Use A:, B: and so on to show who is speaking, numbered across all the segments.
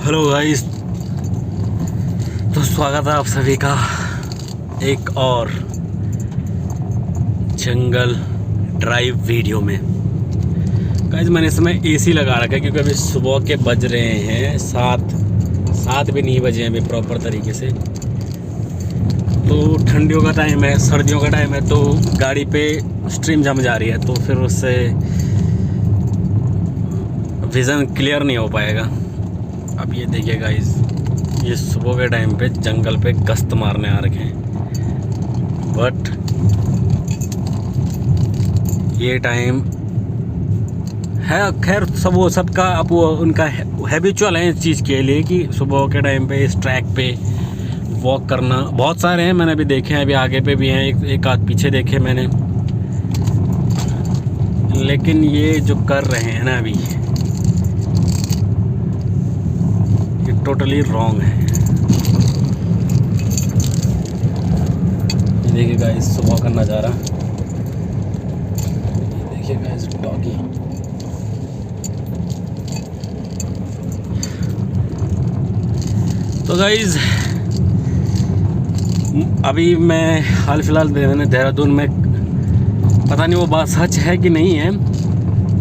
A: Hello guys, तो स्वागत है आप सभी का एक और जंगल ड्राइव वीडियो में। गाइस मैंने इसमें एसी लगा रखा है क्योंकि अभी सुबह के बज रहे हैं 7 भी नहीं बजे हैं अभी प्रॉपर तरीके से। तो ठंडियों का टाइम है, सर्दियों का टाइम है, तो गाड़ी पे स्ट्रीम जम जा रही है, तो फिर उससे विज़न क्लियर नहीं हो पाएगा। अब ये देखिए गाइस, ये सुबह के टाइम पे जंगल पे गश्त मारने आ रखे हैं, बट ये टाइम है, खैर सब वो सबका अब वो उनका हैबिचुअल है इस चीज़ के लिए कि सुबह के टाइम पे इस ट्रैक पे वॉक करना। बहुत सारे हैं, मैंने अभी देखे हैं, अभी आगे पे भी हैं, एक आध पीछे देखे मैंने, लेकिन ये जो कर रहे हैं ना अभी, टोटली रॉन्ग है। ये देखिए गाइस सुबह का नज़ारा, ये देखिए गाइस डॉगी। तो गाइस अभी मैं हाल फिलहाल देहरादून में, पता नहीं वो बात सच है कि नहीं है,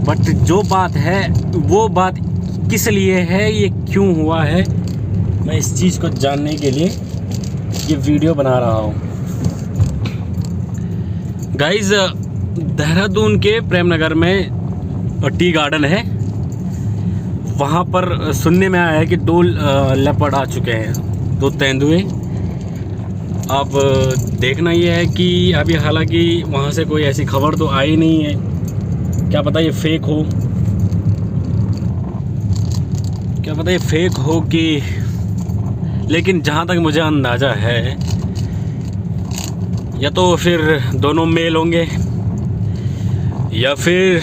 A: बट जो बात है वो बात किस लिए है, ये क्यों हुआ है, मैं इस चीज़ को जानने के लिए ये वीडियो बना रहा हूँ। गाइस देहरादून के प्रेम नगर में टी गार्डन है, वहाँ पर सुनने में आया है कि 2 लेपर्ड आ चुके हैं, 2 तेंदुए। अब देखना ये है कि अभी हालांकि वहाँ से कोई ऐसी खबर तो आई नहीं है, क्या पता ये फेक हो, क्या पता ये फेक हो कि, लेकिन जहाँ तक मुझे अंदाज़ा है या तो फिर दोनों मेल होंगे या फिर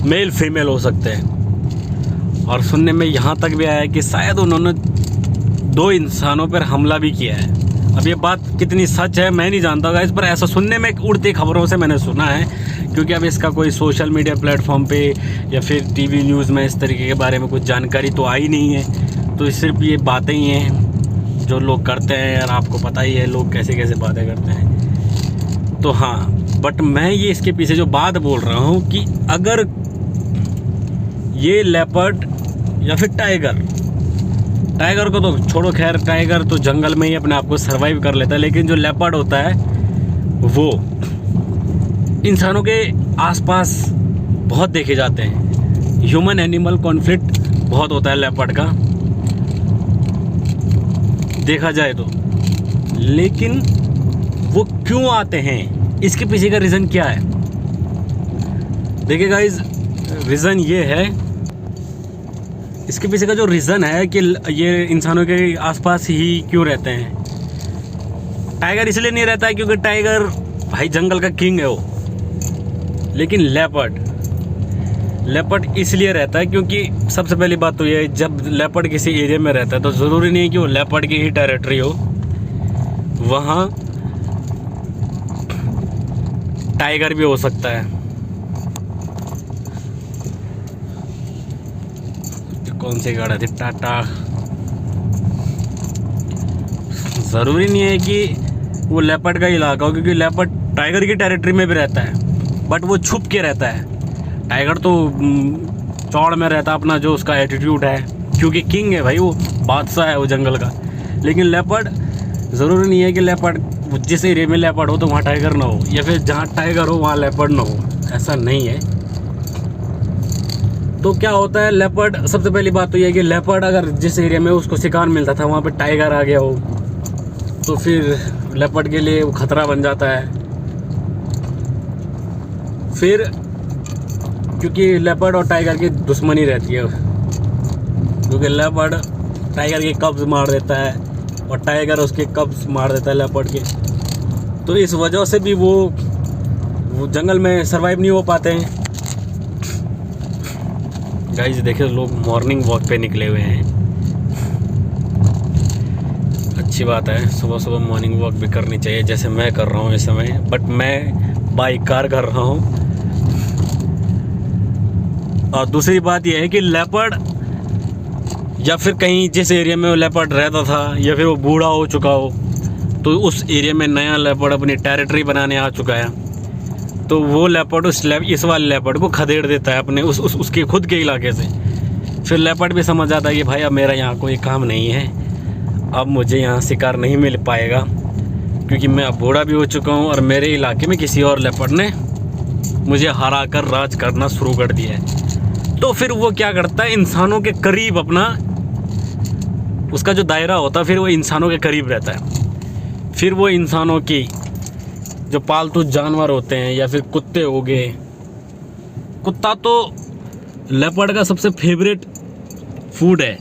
A: मेल फीमेल हो सकते हैं। और सुनने में यहाँ तक भी आया है कि शायद उन्होंने 2 इंसानों पर हमला भी किया है। अब ये बात कितनी सच है मैं नहीं जानता होगा, इस पर ऐसा सुनने में उड़ती खबरों से मैंने सुना है, क्योंकि अब इसका कोई सोशल मीडिया प्लेटफॉर्म पे या फिर टीवी न्यूज़ में इस तरीके के बारे में कुछ जानकारी तो आई नहीं है। तो सिर्फ ये बातें ही हैं जो लोग करते हैं, और आपको पता ही है लोग कैसे कैसे बातें करते हैं। तो हाँ, बट मैं ये इसके पीछे जो बात बोल रहा हूँ कि अगर ये लेपर्ड या फिर टाइगर को तो छोड़ो, खैर टाइगर तो जंगल में ही अपने आप को सर्वाइव कर लेता है, लेकिन जो लेपर्ड होता है वो इंसानों के आसपास बहुत देखे जाते हैं। ह्यूमन एनिमल कॉन्फ्लिक्ट बहुत होता है लेपर्ड का, देखा जाए तो। लेकिन वो क्यों आते हैं, इसके पीछे का रीज़न क्या है? देखिए गाइस, रीज़न ये है, इसके पीछे का जो रीज़न है कि ये इंसानों के आसपास ही क्यों रहते हैं। टाइगर इसलिए नहीं रहता है क्योंकि टाइगर भाई जंगल का किंग है वो, लेकिन लेपर्ड इसलिए रहता है क्योंकि सबसे पहली बात तो ये है, जब लेपर्ड किसी एरिया में रहता है तो ज़रूरी नहीं है कि वो लेपर्ड की ही टेरिटरी हो, वहाँ टाइगर भी हो सकता है। कौन सी गाड़ी थी, टाटा। ज़रूरी नहीं है कि वो लेपर्ड का इलाका हो, क्योंकि लेपर्ड टाइगर की टेरिटरी में भी रहता है, बट वो छुप के रहता है। टाइगर तो चौड़ में रहता है, अपना जो उसका एटीट्यूड है, क्योंकि किंग है भाई, वो बादशाह है वो जंगल का। लेकिन लेपर्ड, ज़रूरी नहीं है कि लेपर्ड जिस एरिया में लेपर्ड हो तो वहाँ टाइगर ना हो, या फिर जहाँ टाइगर हो वहाँ लेपर्ड ना हो, ऐसा नहीं है। तो क्या होता है, लेपर्ड, सबसे पहली बात तो ये है कि लेपर्ड अगर जिस एरिया में उसको शिकार मिलता था वहाँ पे टाइगर आ गया हो तो फिर लेपर्ड के लिए वो खतरा बन जाता है। फिर क्योंकि लेपर्ड और टाइगर की दुश्मनी रहती है, क्योंकि लेपर्ड टाइगर के कब्ज मार देता है और टाइगर उसके कब्ज मार देता है लेपर्ड के, तो इस वजह से भी वो जंगल में सरवाइव नहीं हो पाते हैं। गाइस देखिए, लोग मॉर्निंग वॉक पे निकले हुए हैं, अच्छी बात है, सुबह सुबह मॉर्निंग वॉक भी करनी चाहिए, जैसे मैं कर रहा हूँ इस समय, बट मैं बाइक कार कर रहा हूँ। और दूसरी बात यह है कि लेपर्ड या फिर कहीं जिस एरिया में वो लेपर्ड रहता था या फिर वो बूढ़ा हो चुका हो, तो उस एरिया में नया लेपर्ड अपनी टेरिटरी बनाने आ चुका है, तो वो लेपर्ड इस वाले लेपर्ड को खदेड़ देता है अपने उसके खुद के इलाके से। फिर लेपर्ड भी समझ जाता है कि भाई अब मेरा यहाँ कोई काम नहीं है, अब मुझे यहाँ शिकार नहीं मिल पाएगा, क्योंकि मैं अब बूढ़ा भी हो चुका हूँ और मेरे इलाके में किसी और लेपर्ड ने मुझे हरा कर राज करना शुरू कर दिया है। तो फिर वो क्या करता है, इंसानों के करीब अपना उसका जो दायरा होता है, फिर वो इंसानों के करीब रहता है। फिर वो इंसानों की जो पालतू जानवर होते हैं या फिर कुत्ते हो गए, कुत्ता तो लेपर्ड का सबसे फेवरेट फूड है।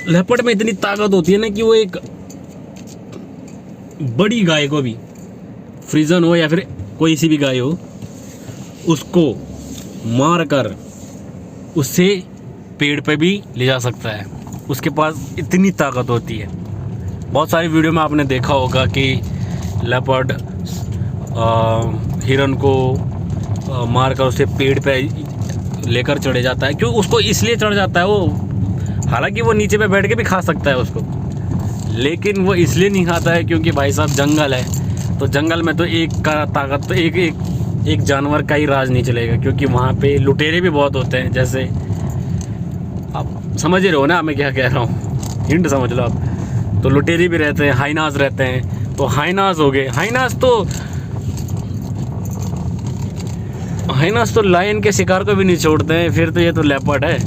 A: लेपर्ड में इतनी ताकत होती है ना कि वो एक बड़ी गाय को भी, फ्रीजन हो या फिर कोई सी भी गाय हो, उसको मार कर उससे पेड़ पे भी ले जा सकता है। उसके पास इतनी ताकत होती है। बहुत सारी वीडियो में आपने देखा होगा कि लेपर्ड हिरन को मार कर उसे पेड़ पे लेकर चढ़े जाता है। क्यों उसको इसलिए चढ़ जाता है वो, हालांकि वो नीचे पे बैठ के भी खा सकता है उसको, लेकिन वो इसलिए नहीं खाता है क्योंकि भाई साहब जंगल है, तो जंगल में तो एक का ताकत तो एक जानवर का ही राज नहीं चलेगा, क्योंकि वहाँ पे लुटेरे भी बहुत होते हैं। जैसे आप समझ ही रहे हो ना मैं क्या कह रहा हूँ, हिंट समझ लो आप। तो लुटेरे भी रहते हैं, हाइनाज रहते हैं, तो हाइनाज हो गए। हाइनाज तो लायन के शिकार को भी नहीं छोड़ते हैं, फिर तो ये तो लेपर्ड है।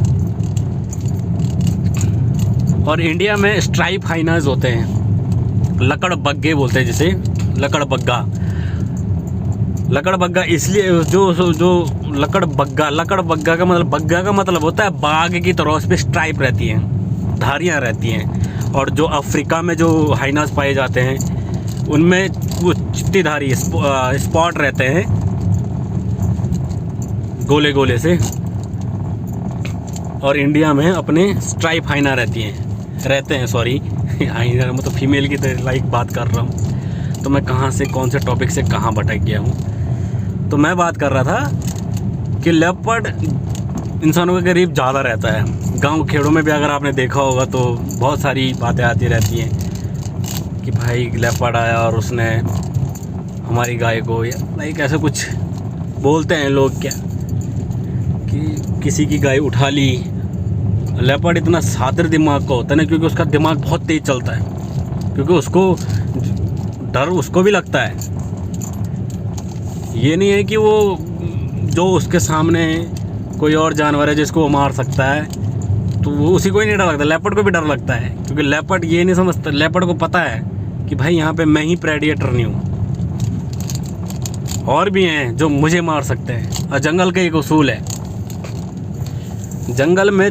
A: और इंडिया में स्ट्राइप हाइनाज होते हैं, लकड़ बग्गे बोलते हैं जिसे, लकड़ बग्गा इसलिए जो लकड़ बग्गा का मतलब होता है बाघ की तरह, उस पर स्ट्राइप रहती हैं, धारियाँ रहती हैं। और जो अफ्रीका में जो हाइनाज पाए जाते हैं उनमें वो चित्तीधारी स्पॉट रहते हैं गोले गोले से, और इंडिया में अपने स्ट्राइप हाइना रहते हैं सॉरी हाइना मतलब फीमेल की तरह लाइक बात कर रहा हूँ। तो मैं कहाँ से कौन से टॉपिक से कहाँ भटक गया हूँ। तो मैं बात कर रहा था कि लेपर्ड इंसानों के करीब ज़्यादा रहता है। गांव खेड़ों में भी अगर आपने देखा होगा तो बहुत सारी बातें आती रहती हैं कि भाई लेपर्ड आया और उसने हमारी गाय को, या लाइक ऐसा कुछ बोलते हैं लोग क्या, कि किसी की गाय उठा ली। लेपर्ड इतना सातिर दिमाग का होता है ना, क्योंकि उसका दिमाग बहुत तेज़ चलता है, क्योंकि उसको डर उसको भी लगता है। ये नहीं है कि वो जो उसके सामने कोई और जानवर है जिसको वो मार सकता है तो वो उसी को ही नहीं डर लगता, लेपर्ड को भी डर लगता है। क्योंकि लेपर्ड ये नहीं समझता, लेपर्ड को पता है कि भाई यहाँ पे मैं ही प्रेडिएटर नहीं हूँ, और भी हैं जो मुझे मार सकते हैं। और जंगल का एक उसूल है, जंगल में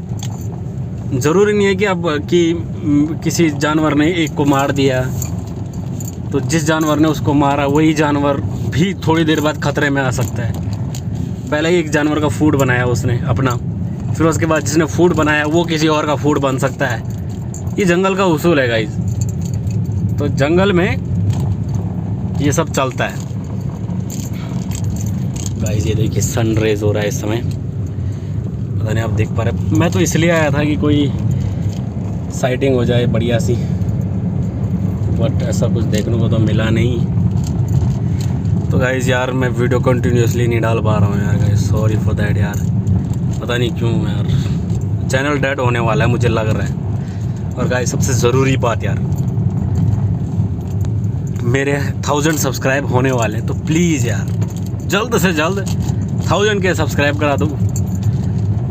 A: ज़रूरी नहीं है कि अब कि किसी जानवर ने एक को मार दिया तो जिस जानवर ने उसको मारा वही जानवर भी थोड़ी देर बाद खतरे में आ सकता है। पहले ही एक जानवर का फूड बनाया उसने अपना, फिर उसके बाद जिसने फूड बनाया वो किसी और का फूड बन सकता है। ये जंगल का उसूल है गाइस। तो जंगल में ये सब चलता है गाइस। ये देखिए सन रेज हो रहा है इस समय, पता नहीं आप देख पा रहे। मैं तो इसलिए आया था कि कोई साइटिंग हो जाए बढ़िया सी, बट ऐसा कुछ देखने को तो मिला नहीं। तो गाइस यार मैं वीडियो कंटिन्यूसली नहीं डाल पा रहा हूँ यार गाइस, सॉरी फॉर दैट यार। पता नहीं क्यों यार, चैनल डेड होने वाला है मुझे लग रहा है। और गाइस सबसे ज़रूरी बात यार, मेरे 1000 सब्सक्राइब होने वाले हैं, तो प्लीज़ यार जल्द से जल्द 1000 के सब्सक्राइब करा दो।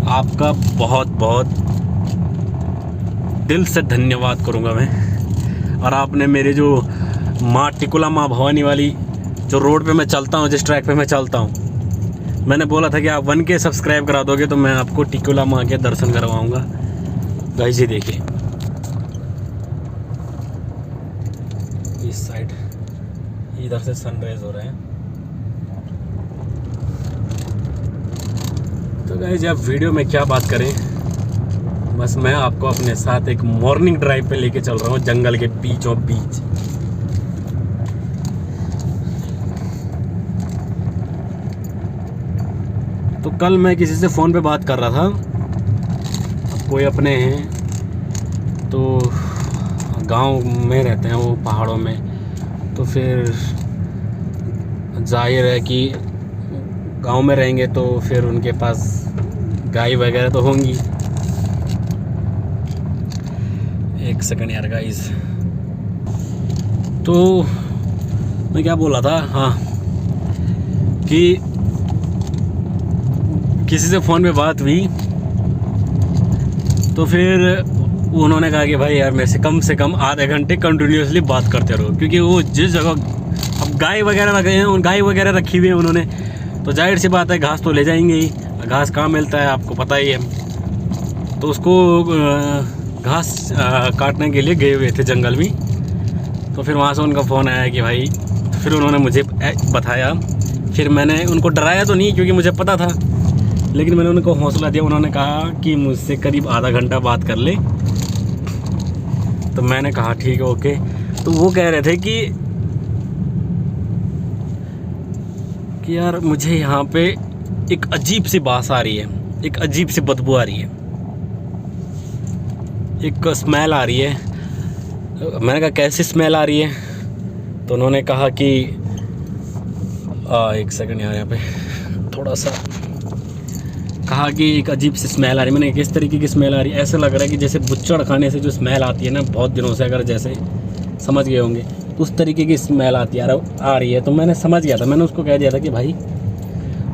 A: आपका बहुत बहुत दिल से धन्यवाद करूँगा मैं। और आपने मेरे जो माँ टिकुला माँ भवानी वाली जो रोड पे मैं चलता हूँ, जिस ट्रैक पे मैं चलता हूँ, मैंने बोला था कि आप 1K सब्सक्राइब करा दोगे तो मैं आपको टिकुला माँ के दर्शन करवाऊँगा। गाइस ये देखिए इस साइड इधर से सनराइज हो रहा है। तो गाइस आप वीडियो में क्या बात करें, बस मैं आपको अपने साथ एक मॉर्निंग ड्राइव पे लेके चल रहा हूँ जंगल के बीचों बीच। तो कल मैं किसी से फ़ोन पे बात कर रहा था कोई अपने हैं तो गांव में रहते हैं वो पहाड़ों में, तो फिर जाहिर है कि गांव में रहेंगे तो फिर उनके पास गाय वगैरह तो होंगी। एक सेकंड यार गाइस, तो मैं क्या बोल रहा था, हाँ, कि किसी से फ़ोन पे बात हुई तो फिर उन्होंने कहा कि भाई यार मेरे से कम आधे घंटे कंटिन्यूसली बात करते रहो, क्योंकि वो जिस जगह अब गाय वगैरह रखे हैं, गाय वगैरह रखी हुई है उन्होंने, तो जाहिर सी बात है घास तो ले जाएंगे ही। घास कहाँ मिलता है आपको पता ही है। तो उसको घास काटने के लिए गए हुए थे जंगल में। तो फिर वहाँ से उनका फ़ोन आया कि भाई, फिर उन्होंने मुझे बताया। फिर मैंने उनको डराया तो नहीं क्योंकि मुझे पता था, लेकिन मैंने उनको हौसला दिया। उन्होंने कहा कि मुझसे करीब आधा घंटा बात कर ले, तो मैंने कहा ठीक है ओके। तो वो कह रहे थे कि यार मुझे यहाँ पे एक अजीब सी बास आ रही है, एक अजीब सी बदबू आ रही है, एक स्मेल आ रही है। मैंने कहा कैसी स्मेल आ रही है? तो उन्होंने कहा कि एक सेकंड यार, यहाँ पे थोड़ा सा कहा कि एक अजीब सी स्मेल आ रही है। मैंने किस तरीके की स्मेल आ रही है? ऐसा लग रहा है कि जैसे बुच्चड़ खाने से जो स्मेल आती है ना बहुत दिनों से, अगर जैसे समझ गए होंगे, तो उस तरीके की स्मेल आती है आ रही है। तो मैंने समझ गया था, मैंने उसको कह दिया था कि भाई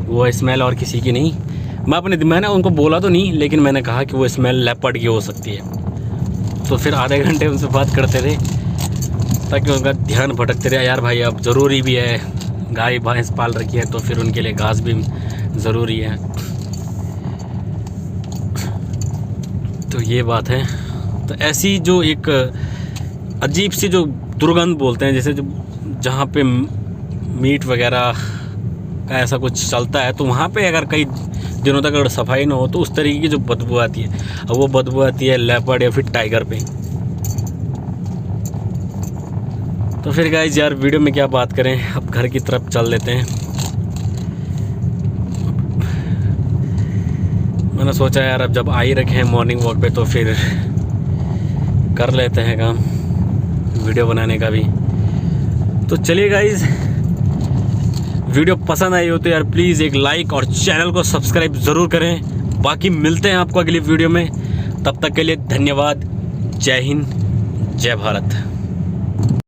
A: वो स्मेल और किसी की नहीं। मैंने उनको बोला तो नहीं, लेकिन मैंने कहा कि वो स्मेल लेपर्ड की हो सकती है। तो फिर आधे घंटे उनसे बात करते रहे ताकि उनका ध्यान भटकते रहे। यार भाई अब ज़रूरी भी है, गाय भैंस पाल रखी है तो फिर उनके लिए घास भी ज़रूरी है। तो ये बात है। तो ऐसी जो एक अजीब सी जो दुर्गंध बोलते हैं, जैसे जो जहाँ पे मीट वगैरह का ऐसा कुछ चलता है, तो वहाँ पे अगर कई दिनों तक अगर सफाई ना हो तो उस तरीके की जो बदबू आती है, अब वो बदबू आती है लेपर्ड या फिर टाइगर पे। तो फिर गाइस यार वीडियो में क्या बात करें, अब घर की तरफ चल लेते हैं। मैंने सोचा यार अब जब आ ही रखे हैं मॉर्निंग वॉक पे तो फिर कर लेते हैं काम वीडियो बनाने का भी। तो चलिए गाइस, वीडियो पसंद आई हो तो यार प्लीज़ एक लाइक और चैनल को सब्सक्राइब ज़रूर करें। बाकी मिलते हैं आपको अगली वीडियो में, तब तक के लिए धन्यवाद। जय हिंद, जय भारत।